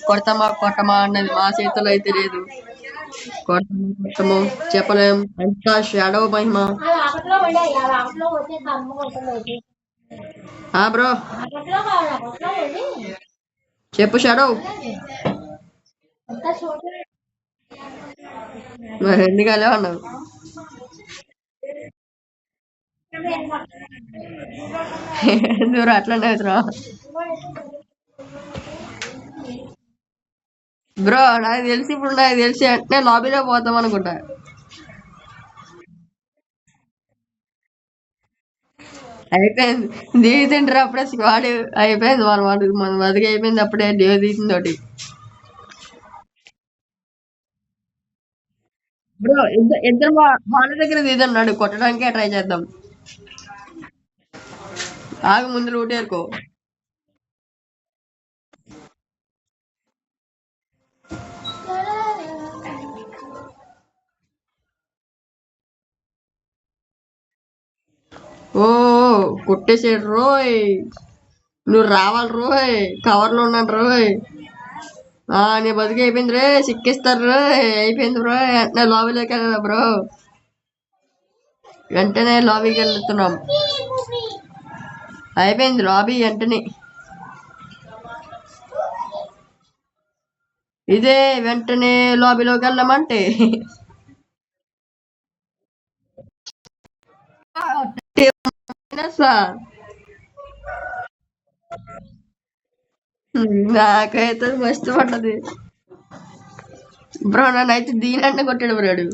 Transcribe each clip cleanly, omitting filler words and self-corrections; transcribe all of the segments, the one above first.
కొడతామా కొట్టమా అన్నది మా చేతిలో అయితే లేదు. కొడతాము కొట్టము చెప్పలేం. అంతా షాడో మహిమ. బ్రో చెప్పు షాడో. మరి ఎందుకలే అన్నావు? నువ్వు అట్లనే అవుతురా బ్రో. నాకు తెలిసి ఇప్పుడు నాకు తెలిసి అంటే లాబీలో పోతాం అనుకుంటా. అయిపోయింది దిగుతుంటారు అప్పుడే స్క్వాడ్ అయిపోయింది. మన బతికి అయిపోయింది అప్పుడే దేవ తీసింది ఒకటి. బ్రో ఇద్దరు వాళ్ళ దగ్గర దిగుతున్నాడు, కొట్టడానికే ట్రై చేద్దాం. ఆగు ముందు లూటేరుకో. ఓ కొట్టేసాడు రోయ్. నువ్వు రావాలి రోయ్, కవర్లో ఉన్నాను రోయ్. నీ బతికి అయిపోయింది రే, సిక్కిస్తారు రోయ్. అయిపోయింది బ్రో. వెంటనే లాబీలోకి వెళ్ళాలి బ్రో. వెంటనే లాబీకి వెళ్తున్నాం. అయిపోయింది లాబీ వెంటనే. ఇదే వెంటనే లాబీలోకి వెళ్ళమంటే నాకైతే మస్తు పడ్డది బ్రో. నన్ను అయితే దీనంటే కొట్టాడు బ్రాడు.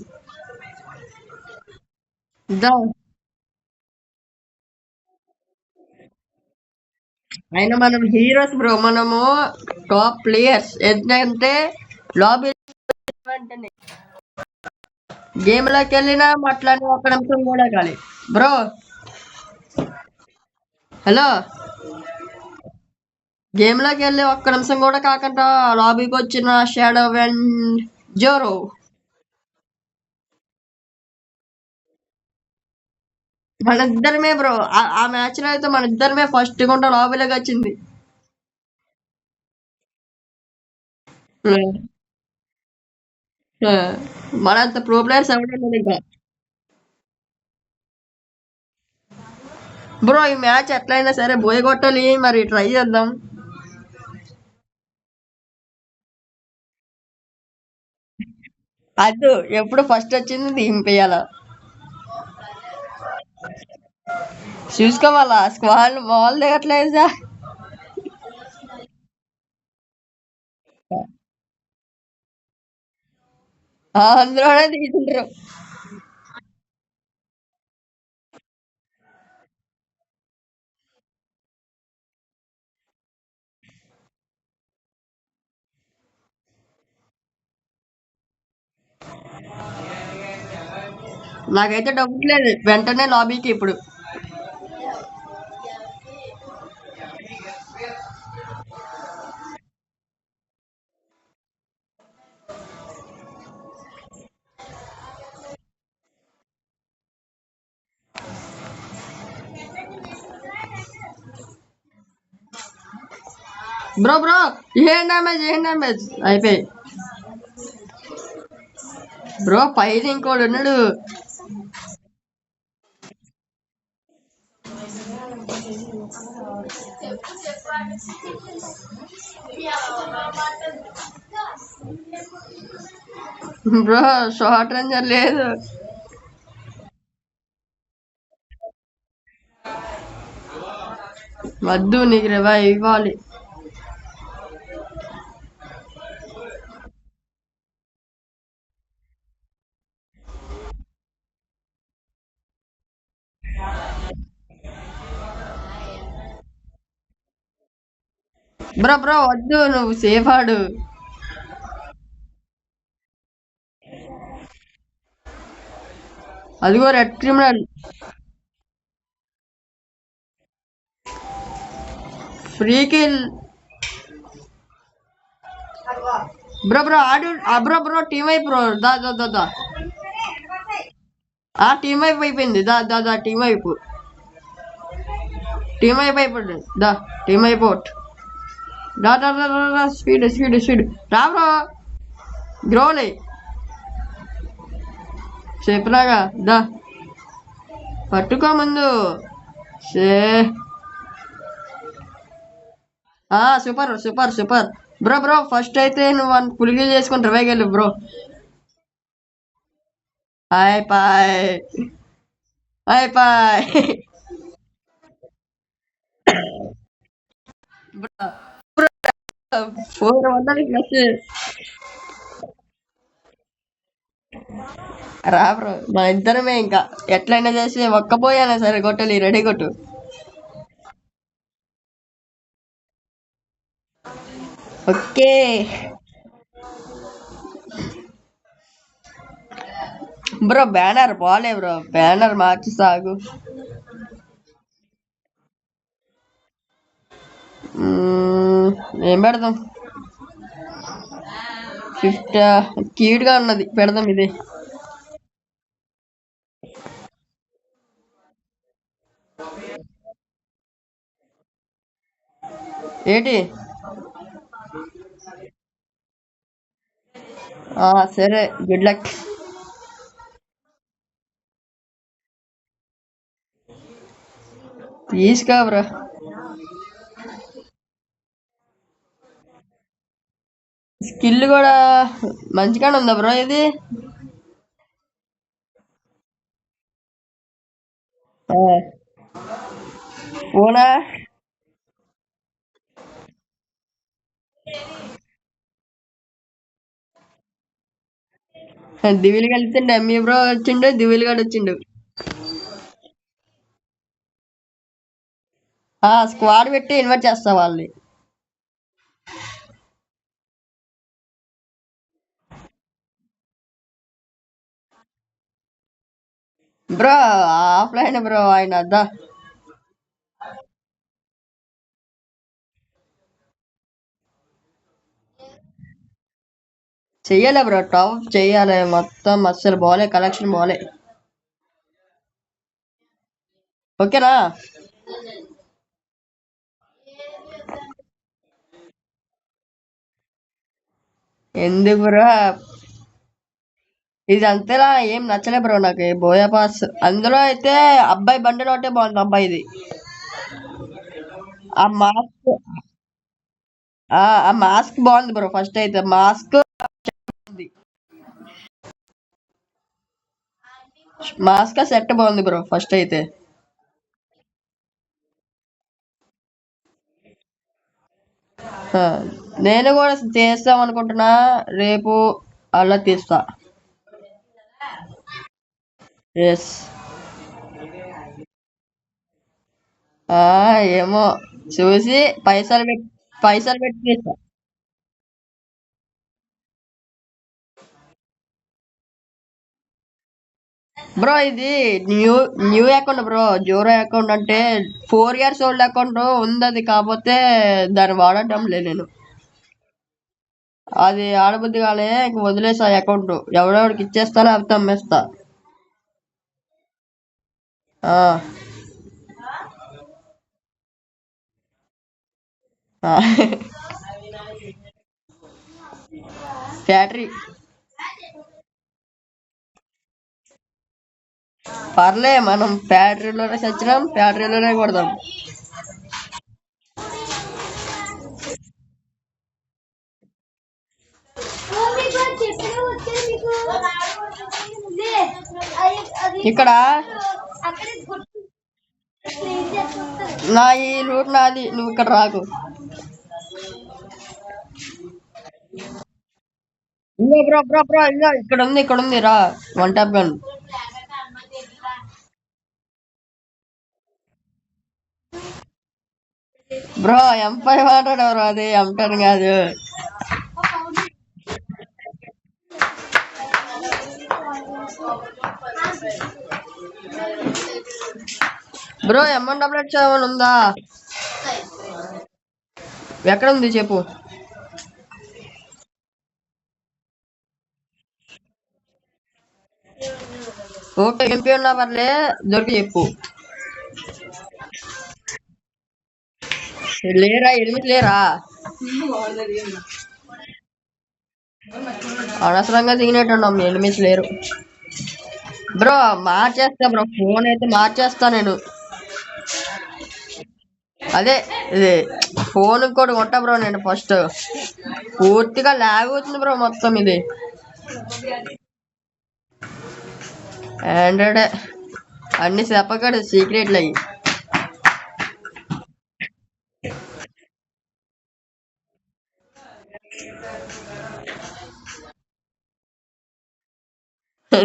అయినా మనం హీరోస్ బ్రో, మనము టాప్ ప్లేయర్స్. ఎందుకంటే లాబీ వెంటనే గేమ్ లోకి వెళ్ళినా మాట్లాడిన ఒక్క నిమిషం కూడా కాలి బ్రో. హలో, గేమ్ లోకి వెళ్ళి ఒక్క నిమిషం కూడా కాకుండా లాబీకి వచ్చిన షాడో అండ్ జోరో. మన ఇద్దరమే బ్రో. ఆ మ్యాచ్ లో అయితే మన ఇద్దరమే ఫస్ట్ గుండా లాబీలోకి వచ్చింది. మనంత ప్రో ప్లేయర్స్ ఎవరైనా ఇంకా బ్రో. ఈ మ్యాచ్ ఎట్లయినా సరే బోయ్ కొట్టాలి, మరి ట్రై చేద్దాం. అదు ఎప్పుడు ఫస్ట్ వచ్చింది దింపేయాల. చూసుకోవాలా స్క్వాడ్ బాల్ దిగట్లేదు సార్. అందులోనే దిగుతుంటారు. నాకైతే డబ్బులు లేదు. వెంటనే లాబీకి ఇప్పుడు. బ్రో బ్రో ఏం డ్యామేజ్ అయిపోయి బ్రో. పైన ఇంకోడు ఉన్నాడు. బ్రో షార్ట్ రేంజర్ లేదు. వద్దు, నీకు రివైవ్ ఇవ్వాలి. బ్రో బ్రో వద్దు, నువ్వు సేఫ్ ఆడు. అదిగో red criminal. Free kill. Bro bro ఆడు. బ్రో బ్రో టీమ్ అయి బ్రో. దా దా దా దా ఆ టీం వైపు అయిపోయింది. దా దా దా టీం వైపు. టీం వైపు అయిపోయింది. దా టీం అయిపోట్. దా దా దా దా దా స్పీడ్ స్పీడ్ స్పీడ్. రా బ్రో. గ్రోలే చెప్పినాగా దా పట్టుకో ముందు. షే super super super. Bro bro first అయితే నువ్వు వన్ పులిగిల్ చేసుకుని రివైగలు బ్రో. హాయ్ పాయ్ హాయ్ పాయ్. 400 ప్లస్. రా బ్రో మా ఇద్దరమే ఇంకా ఎట్లయినా చేసి ఒక్కపోయానా సరే కొట్టాలి. రెడీ కొట్టు. ఓకే బ్రో బ్యానర్ బాలే బ్రో. బ్యానర్ మార్చి సాగు. ఏం పెడదాం? ఫిఫ్త్ క్యూట్ గా ఉన్నది పెడదాం ఇది. ఏంటి? సరే గుడ్ లక్. తీసుకో బ్రో. స్కిల్ కూడా మంచిగానే ఉందా బ్రో ఇది? ఓనా దివిలు కలిసిండు. ఎమ్మి బ్రో వచ్చిండు. దివిలు గడు వచ్చిండు. స్క్వాడ్ పెట్టి ఇన్వైట్ చేస్తా వాళ్ళని. బ్రో ఆఫ్లైన్ బ్రో ఆయన అద్దా. చెయ్యాలి బ్రో. టాప్ చెయ్యాలి మొత్తం. అస్సలు బాలే కలెక్షన్ బాలే. ఓకేనా? ఎందుకు బ్రో? ఇది అంతేలా ఏం నచ్చలే బ్రో నాకు బోయా పాస్. అందులో అయితే అబ్బాయి బండిలో ఒకటే బాగుంది. అబ్బాయిది ఆ మాస్క్. ఆ మాస్క్ బాగుంది బ్రో. ఫస్ట్ అయితే మాస్క్ మాస్క్ సెట్ బాగుంది బ్రో ఫస్ట్ అయితే. ఆ, నేను కూడా చేస్తాం అనుకుంటున్నా. రేపు అలా తీస్తా. ఎస్. ఏమో చూసి పైసలు పెట్టి తీస్తా. బ్రో ఇది new new account bro. Zoro account అంటే 4 years ఓల్డ్ అకౌంట్ ఉంది. అది కాకపోతే దాన్ని వాడటం లేదు నేను. అది ఆడబుద్ధి కాలే ఇంక వదిలేసా అకౌంట్. ఎవడెవడికి ఇచ్చేస్తా లేకపోతే అమ్మేస్తా. ఆ, ఆ. ఫ్యాక్టరీ పర్లే మనం ఫ్యాక్టరీలోనే చచ్చినాం. ఫ్యాక్టరీలోనే కొడదాం. ఇక్కడ నా ఈ రూట్ నాది. నువ్వు ఇక్కడ రాకు. ఇంకో బ్రో బ్రో బ్రో ఇంకా ఇక్కడ ఉంది రా. One top gun. Bro M500 bro. అది M10 కాదు. బ్రో M1 ఉందా? ఎక్కడ ఉంది చెప్పు. ఓకే ఎంపీ ఉన్నా పర్లే దొరికి చెప్పు. లేరా ఎనిమిది లేరా అనవసరంగా దిగినట్టున్నాం ఎనిమిది లేరు బ్రో. మార్చేస్తా బ్రో, ఫోన్ అయితే మార్చేస్తా నేను. అదే ఇది ఫోన్ కూడా కొట్టా బ్రో నేను ఫస్ట్. పూర్తిగా లాగ్ అవుతుంది బ్రో మొత్తం ఇది. ఆండ్రాయిడ్ అన్ని చెప్పకూడదు సీక్రెట్లు అయ్యి.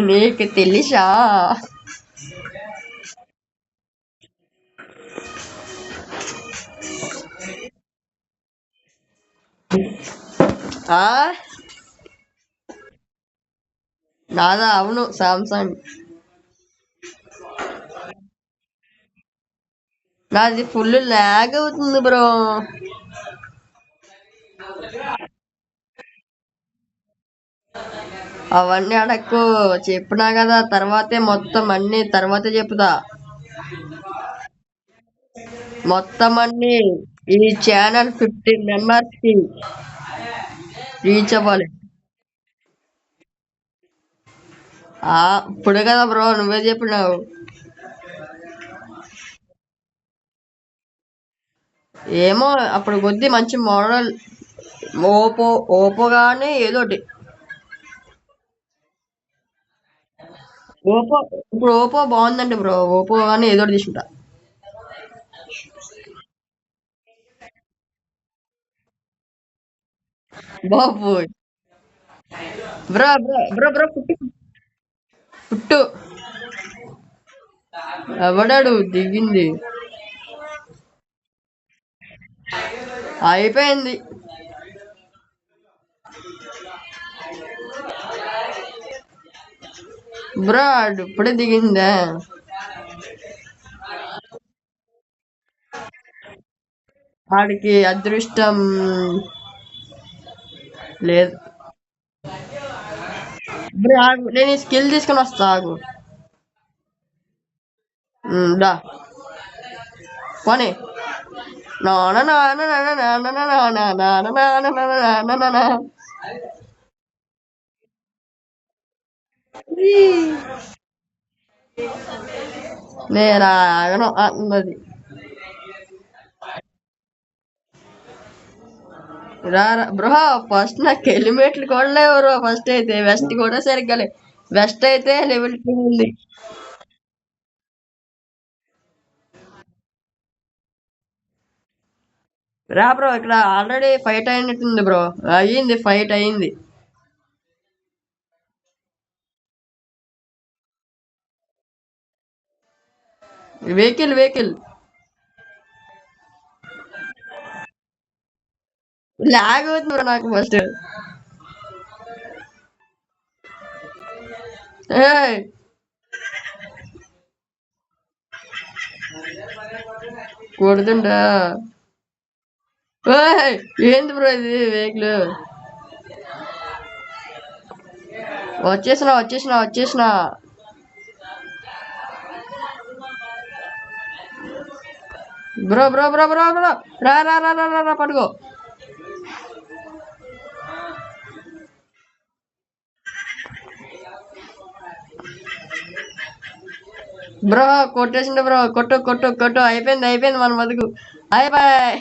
నీకు తెలుసా? ఆ నాదా, అవును సామ్సంగ్. నాది ఫుల్ లాగ్ అవుతుంది బ్రో. అవన్నీ అడక్కు, చెప్పినా కదా తర్వాతే, మొత్తం అన్ని తర్వాతే చెప్తా. మొత్తం అన్ని ఈ ఛానల్ 15 మెంబర్స్ కి రీచ్ అవ్వాలి. ఇప్పుడు కదా బ్రో నువ్వే చెప్పినావు. ఏమో అప్పుడు కొద్ది మంచి మోడల్ ఓపో ఓపో కానీ ఏదోటి. ఓపో ఇప్పుడు ఓపో బాగుందండి బ్రో, ఓపో కానీ ఏదోటి తీసుకుంటా. బాబు బ్రో బ్రో బ్రో బ్రో పుట్టు పుట్టు ఎవడాడు దిగింది? అయిపోయింది బ్రో, ఇప్పుడే దిగిందా? వాడికి అదృష్టం లేదు బ్రో. నేను ఈ స్కిల్ తీసుకుని వస్తా ఆగు. దా పోనీ. నాన నాన నాన నాన నాన నాన నాన నాన నాన. నేను ఆగను అన్నది. రారా బ్రో, ఫస్ట్ నాకు హెల్మెట్లు కూడా లేవు బ్రో. ఫస్ట్ అయితే వెస్ట్ కూడా సరిగ్గా లేదు. వెస్ట్ అయితే లెవెల్ 2 ఉంది. రా బ్రో, ఇక్కడ ఆల్రెడీ ఫైట్ అయినట్టుంది బ్రో. అయ్యింది, ఫైట్ అయ్యింది. వెహికల్ వెహికల్ లాగ్ అవుతుంది బ్రో నాకు ఫస్ట్. కొడుతుంటా. ఏంది బ్రో ఇది వెహికల్? వచ్చేసిన వచ్చేసిన వచ్చేసిన. Bro bro bro bro bro, రా రా రా రా రా పట్టుకో. బ్రో కొట్టేసిండు బ్రో, కొట్టు కొట్టు కొట్టు. అయిపోయింది అయిపోయింది మన బతుకు, అయిపోయి.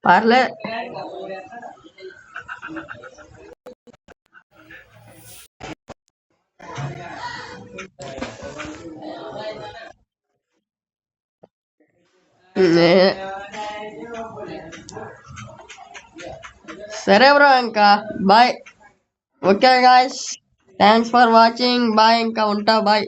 పర్లే. సరే బ్రో, ఇంకా bye. Okay guys, thanks for watching. Bye, ఇంకా ఉంటా, బాయ్.